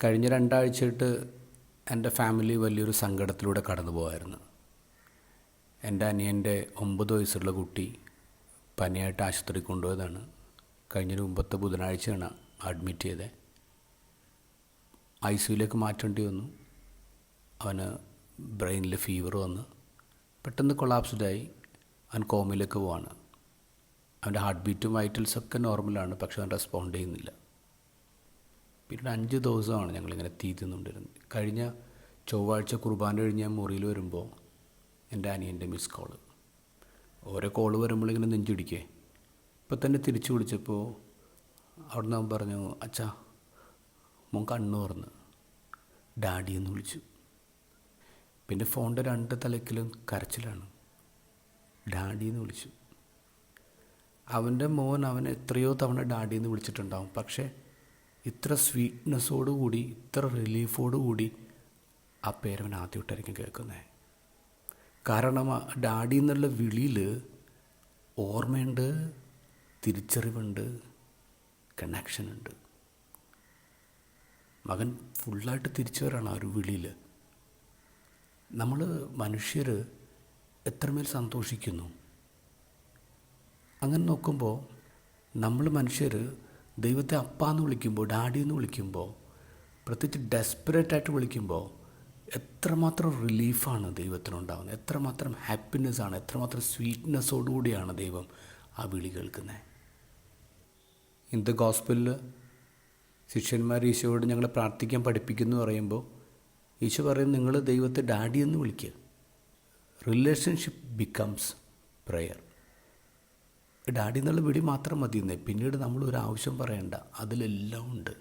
കഴിഞ്ഞ 2 ആഴ്ചയായിട്ട് എൻ്റെ ഫാമിലി വലിയൊരു സങ്കടത്തിലൂടെ കടന്നു പോകായിരുന്നു. എൻ്റെ അനിയൻ്റെ 9 വയസ്സുള്ള കുട്ടി പനിയായിട്ട് ആശുപത്രിയിൽ കൊണ്ടുപോയതാണ്. കഴിഞ്ഞൊരു മുമ്പത്തെ ബുധനാഴ്ചയാണ് അഡ്മിറ്റ് ചെയ്തത്. ICUയിലേക്ക് മാറ്റേണ്ടി വന്നു. അവന് ബ്രെയിനിൽ ഫീവർ വന്ന് പെട്ടെന്ന് കൊളാപ്സ്ഡായി. അവൻ കോമയിലേക്ക് പോവാണ്. അവൻ്റെ ഹാർട്ട് ബീറ്റും വൈറ്റൽസൊക്കെ നോർമലാണ്, പക്ഷെ അവൻ റെസ്പോണ്ട് ചെയ്യുന്നില്ല. പിന്നീട് 5 ദിവസമാണ് ഞങ്ങളിങ്ങനെ തീ തിന്നുകൊണ്ടിരുന്നത്. കഴിഞ്ഞ ചൊവ്വാഴ്ച കുർബാന കഴിഞ്ഞ് ഞാൻ മുറിയിൽ വരുമ്പോൾ എൻ്റെ അനിയൻ്റെ മിസ് കോള്. ഓരോ കോള് വരുമ്പോഴിങ്ങനെ നെഞ്ചിടിക്കേ. ഇപ്പം തന്നെ തിരിച്ചു വിളിച്ചപ്പോൾ അവിടെ നിന്ന് അവൻ പറഞ്ഞു, അച്ഛാ മോൻ കണ്ണു തുറന്ന് ഡാഡി എന്ന് വിളിച്ചു. പിന്നെ ഫോണിൻ്റെ 2 തലക്കിലും കരച്ചിലാണ്. ഡാഡി എന്ന് വിളിച്ചു. അവൻ്റെ മോൻ അവനെ എത്രയോ തവണ ഡാഡി എന്ന് വിളിച്ചിട്ടുണ്ടാവും, പക്ഷേ ഇത്ര സ്വീറ്റ്നെസ്സോടുകൂടി, ഇത്ര റിലീഫോടുകൂടി ആ പേരവൻ ആദ്യമായിട്ടായിരിക്കും കേൾക്കുന്നത്. കാരണം ഡാഡി എന്നുള്ള വിളിയിൽ ഓർമ്മയുണ്ട്, തിരിച്ചറിവുണ്ട്, കണക്ഷനുണ്ട്. മകൻ ഫുള്ളായിട്ട് തിരിച്ചു വരാണ് ആ ഒരു വിളിയിൽ. നമ്മൾ മനുഷ്യർ എത്രമേൽ സന്തോഷിക്കുന്നു. അങ്ങനെ നോക്കുമ്പോൾ നമ്മൾ മനുഷ്യർ ദൈവത്തെ അപ്പ എന്ന് വിളിക്കുമ്പോൾ, ഡാഡി എന്ന് വിളിക്കുമ്പോൾ, പ്രത്യേകിച്ച് ഡെസ്പറേറ്റായിട്ട് വിളിക്കുമ്പോൾ എത്രമാത്രം റിലീഫാണ് ദൈവത്തിനുണ്ടാകുന്നത്, എത്രമാത്രം ഹാപ്പിനെസ്സാണ്, എത്രമാത്രം സ്വീറ്റ്നെസ്സോടുകൂടിയാണ് ദൈവം ആ വിളി കേൾക്കുന്നത്. ഇൻ ദ ഗോസ്പലിൽ ശിഷ്യന്മാർ ഈശോയോട് ഞങ്ങളെ പ്രാർത്ഥിക്കാൻ പഠിപ്പിക്കുന്നു പറയുമ്പോൾ ഈശോ പറയും, നിങ്ങൾ ദൈവത്തെ ഡാഡി എന്ന് വിളിക്കുക. Relationship becomes prayer. ഡാഡി എന്നുള്ള വിളി മാത്രം മതിയെന്നേ, പിന്നീട് നമ്മൾ ഒരു ആവശ്യം പറയണ്ട, അതിലെല്ലാം ഉണ്ട്.